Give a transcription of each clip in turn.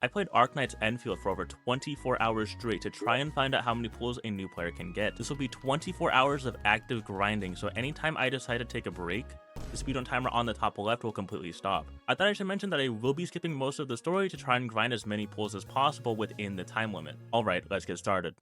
I played Arknights Endfield for over 24 hours straight to try and find out how many pulls a new player can get. This will be 24 hours of active grinding, so anytime I decide to take a break, the speedrun timer on the top left will completely stop. I thought I should mention that I will be skipping most of the story to try and grind as many pulls as possible within the time limit. Alright, let's get started.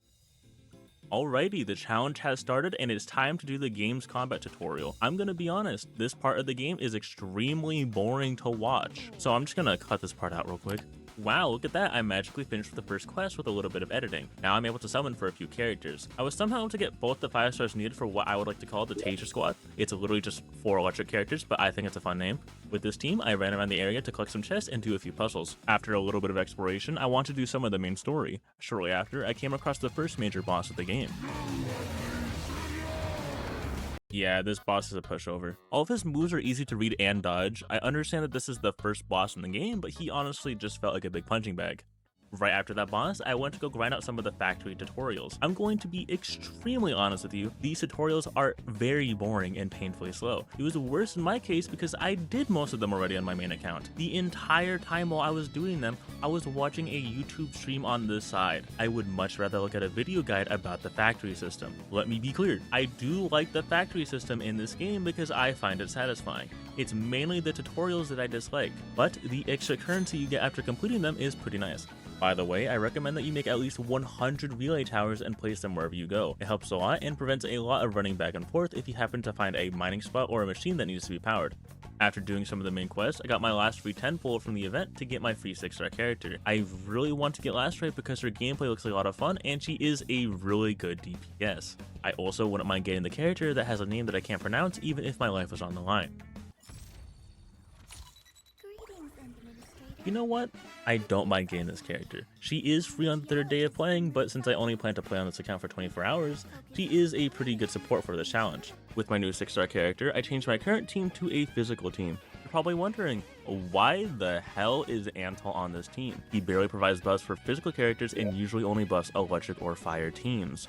Alrighty, the challenge has started and it's time to do the game's combat tutorial. I'm gonna be honest, this part of the game is extremely boring to watch, so I'm just gonna cut this part out real quick. Wow, look at that, I magically finished with the first quest with a little bit of editing. Now I'm able to summon for a few characters. I was somehow able to get both the 5 stars needed for what I would like to call the Taser Squad. It's literally just 4 electric characters, but I think it's a fun name. With this team, I ran around the area to collect some chests and do a few puzzles. After a little bit of exploration, I want to do some of the main story. Shortly after, I came across the first major boss of the game. Yeah, this boss is a pushover. All of his moves are easy to read and dodge. I understand that this is the first boss in the game, but he honestly just felt like a big punching bag. Right after that boss, I went to go grind out some of the factory tutorials. I'm going to be extremely honest with you, these tutorials are very boring and painfully slow. It was worse in my case because I did most of them already on my main account. The entire time while I was doing them, I was watching a YouTube stream on the side. I would much rather look at a video guide about the factory system. Let me be clear, I do like the factory system in this game because I find it satisfying. It's mainly the tutorials that I dislike, but the extra currency you get after completing them is pretty nice. By the way, I recommend that you make at least 100 relay towers and place them wherever you go. It helps a lot and prevents a lot of running back and forth if you happen to find a mining spot or a machine that needs to be powered. After doing some of the main quests, I got my last free 10 pull from the event to get my free 6-star character. I really want to get Lastrate because her gameplay looks like a lot of fun and she is a really good DPS. I also wouldn't mind getting the character that has a name that I can't pronounce even if my life was on the line. You know what? I don't mind getting this character. She is free on the 3rd day of playing, but since I only plan to play on this account for 24 hours, she is a pretty good support for the challenge. With my new 6-star character, I changed my current team to a physical team. You're probably wondering, why the hell is Antal on this team? He barely provides buffs for physical characters and usually only buffs electric or fire teams.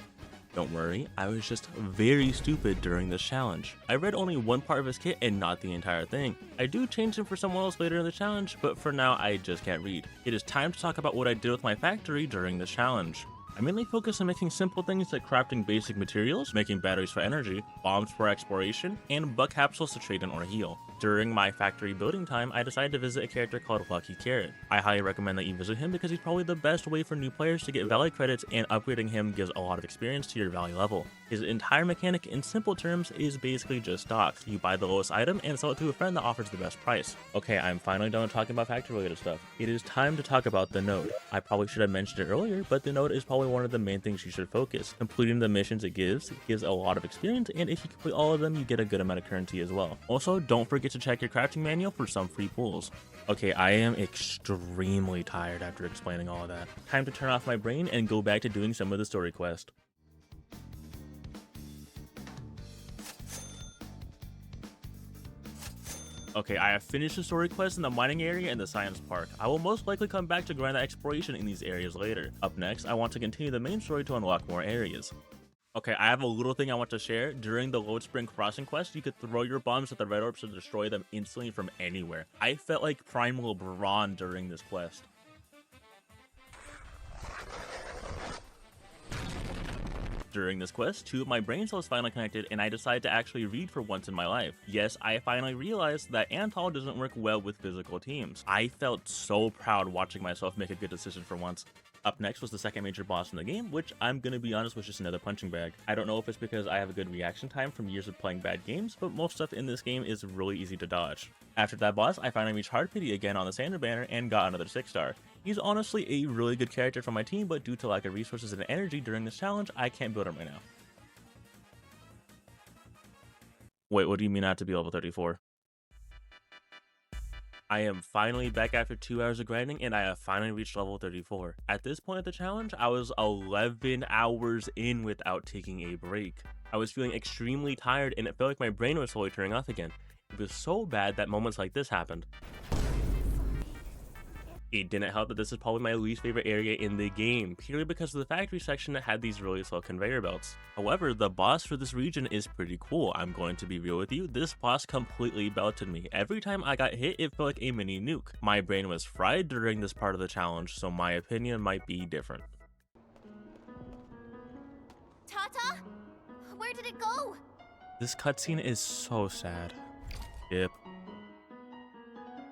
Don't worry, I was just very stupid during this challenge. I read only one part of his kit and not the entire thing. I do change him for someone else later in the challenge, but for now I just can't read. It is time to talk about what I did with my factory during the challenge. I mainly focus on making simple things like crafting basic materials, making batteries for energy, bombs for exploration, and bug capsules to trade in or heal. During my factory building time, I decided to visit a character called Lucky Carrot. I highly recommend that you visit him because he's probably the best way for new players to get Valley credits, and upgrading him gives a lot of experience to your Valley level. His entire mechanic in simple terms is basically just stocks. You buy the lowest item and sell it to a friend that offers the best price. Okay, I'm finally done talking about factory related stuff. It is time to talk about the node. I probably should have mentioned it earlier, but the node is probably one of the main things you should focus. Completing the missions it gives a lot of experience, and if you complete all of them, you get a good amount of currency as well. Also, don't forget to check your crafting manual for some free pulls. Okay, I am extremely tired after explaining all of that. Time to turn off my brain and go back to doing some of the story quest. Okay, I have finished the story quest in the mining area and the science park. I will most likely come back to grind the exploration in these areas later. Up next, I want to continue the main story to unlock more areas. Okay, I have a little thing I want to share. During the Lode Spring Crossing quest, you could throw your bombs at the red orbs to destroy them instantly from anywhere. I felt like Prime LeBron during this quest. During this quest, 2 of my brain cells finally connected and I decided to actually read for once in my life. Yes, I finally realized that Antal doesn't work well with physical teams. I felt so proud watching myself make a good decision for once. Up next was the second major boss in the game, which I'm gonna be honest was just another punching bag. I don't know if it's because I have a good reaction time from years of playing bad games, but most stuff in this game is really easy to dodge. After that boss, I finally reached Hard Pity again on the standard banner and got another 6-star. He's honestly a really good character for my team, but due to lack of resources and energy during this challenge, I can't build him right now. Wait, what do you mean I have to be level 34? I am finally back after 2 hours of grinding and I have finally reached level 34. At this point of the challenge, I was 11 hours in without taking a break. I was feeling extremely tired and it felt like my brain was slowly turning off again. It was so bad that moments like this happened. It didn't help that this is probably my least favorite area in the game, purely because of the factory section that had these really slow conveyor belts. However, the boss for this region is pretty cool. I'm going to be real with you, this boss completely belted me. Every time I got hit, it felt like a mini nuke. My brain was fried during this part of the challenge, so my opinion might be different. Tata? Where did it go? This cutscene is so sad. Yep.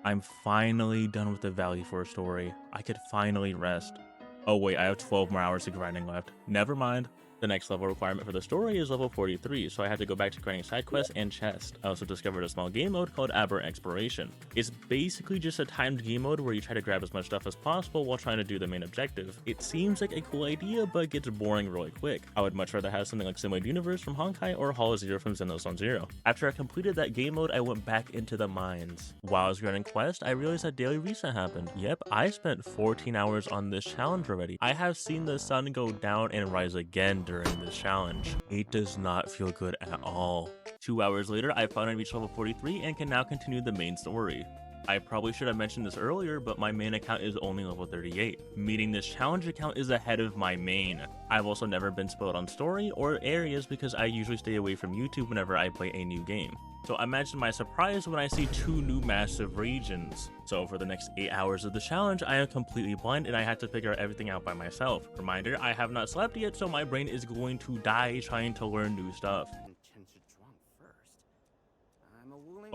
I'm finally done with the Valley Force story. I could finally rest. Oh wait, I have 12 more hours of grinding left. Never mind. The next level requirement for the story is level 43, so I had to go back to grinding side quests and chests. I also discovered a small game mode called Aberrant Exploration. It's basically just a timed game mode where you try to grab as much stuff as possible while trying to do the main objective. It seems like a cool idea, but gets boring really quick. I would much rather have something like Simulated Universe from Honkai or Hall of Zero from Xenos on Zero. After I completed that game mode, I went back into the mines. While I was grinding quest, I realized that daily reset happened. Yep, I spent 14 hours on this challenge already. I have seen the sun go down and rise again during this challenge. It does not feel good at all. 2 hours later, I finally reached level 43 and can now continue the main story. I probably should have mentioned this earlier, but my main account is only level 38, meaning this challenge account is ahead of my main. I've also never been spoiled on story or areas because I usually stay away from YouTube whenever I play a new game. So imagine my surprise when I see 2 new massive regions. So for the next 8 hours of the challenge, I am completely blind and I have to figure everything out by myself. Reminder, I have not slept yet, so my brain is going to die trying to learn new stuff.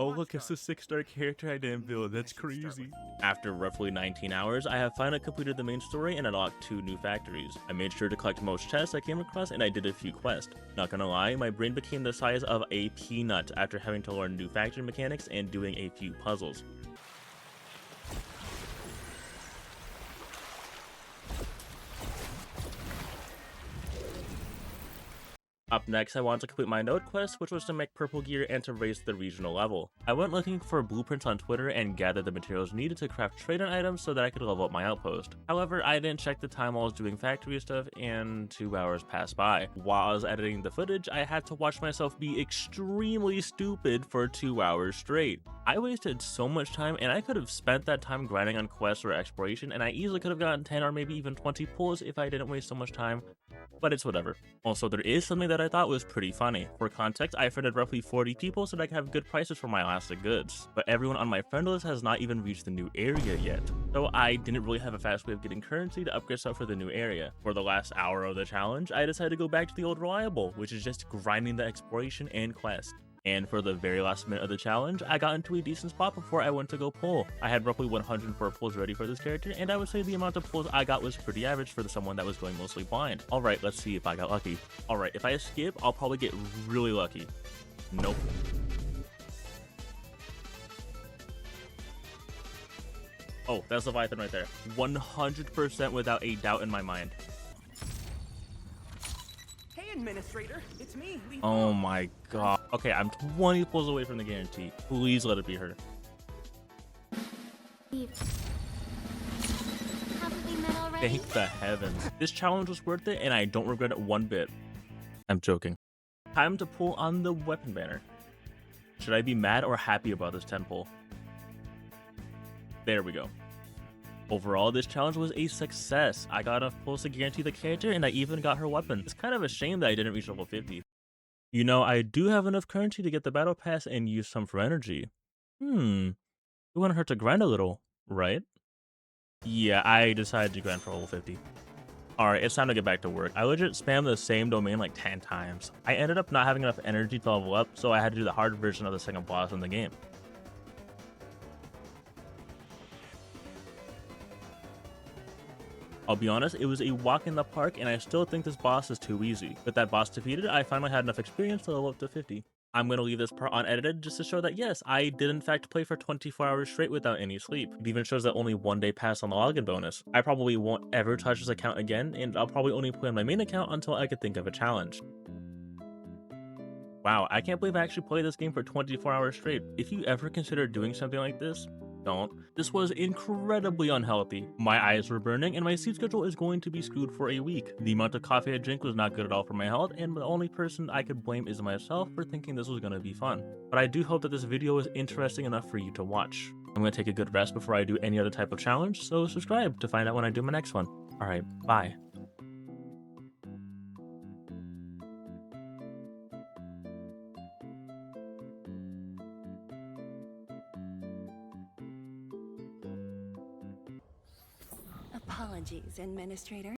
Oh look, it's the 6-star character I didn't build, that's crazy. After roughly 19 hours, I have finally completed the main story and unlocked 2 new factories. I made sure to collect most chests I came across and I did a few quests. Not gonna lie, my brain became the size of a peanut after having to learn new factory mechanics and doing a few puzzles. Up next, I wanted to complete my node quest, which was to make purple gear and to raise the regional level. I went looking for blueprints on Twitter and gathered the materials needed to craft trade-in items so that I could level up my outpost. However, I didn't check the time while I was doing factory stuff and 2 hours passed by. While I was editing the footage, I had to watch myself be extremely stupid for 2 hours straight. I wasted so much time and I could have spent that time grinding on quests or exploration, and I easily could have gotten 10 or maybe even 20 pulls if I didn't waste so much time. But it's whatever. Also, there is something that I thought was pretty funny. For context, I friended roughly 40 people so that I could have good prices for my elastic goods. But everyone on my friend list has not even reached the new area yet. So I didn't really have a fast way of getting currency to upgrade stuff for the new area. For the last hour of the challenge, I decided to go back to the old reliable, which is just grinding the exploration and quest. And for the very last minute of the challenge, I got into a decent spot before I went to go pull. I had roughly 104 pulls ready for this character, and I would say the amount of pulls I got was pretty average for someone that was going mostly blind. Alright, let's see if I got lucky. Alright, if I skip, I'll probably get really lucky. Nope. Oh, that's Leviathan right there. 100% without a doubt in my mind. Administrator, it's me, Lee. Oh my god. Okay, I'm 20 pulls away from the guarantee. Please let it be her. Thank the heavens. This challenge was worth it and I don't regret it one bit. I'm joking. Time to pull on the weapon banner. Should I be mad or happy about this 10 pull? There we go. Overall, this challenge was a success. I got enough pulls to guarantee the character and I even got her weapon. It's kind of a shame that I didn't reach level 50. You know, I do have enough currency to get the battle pass and use some for energy. It wouldn't hurt to grind a little, right? Yeah, I decided to grind for level 50. Alright, it's time to get back to work. I legit spammed the same domain like 10 times. I ended up not having enough energy to level up, so I had to do the hard version of the second boss in the game. I'll be honest, it was a walk in the park and I still think this boss is too easy. With that boss defeated, I finally had enough experience to level up to 50. I'm going to leave this part unedited just to show that yes, I did in fact play for 24 hours straight without any sleep. It even shows that only 1 day passed on the login bonus. I probably won't ever touch this account again, and I'll probably only play on my main account until I could think of a challenge. Wow, I can't believe I actually played this game for 24 hours straight. If you ever consider doing something like this, don't. This was incredibly unhealthy. My eyes were burning and my sleep schedule is going to be screwed for a week. The amount of coffee I drink was not good at all for my health, and the only person I could blame is myself for thinking this was going to be fun. But I do hope that this video was interesting enough for you to watch. I'm gonna take a good rest before I do any other type of challenge, so subscribe to find out when I do my next one. Alright, bye. Apologies, Administrator.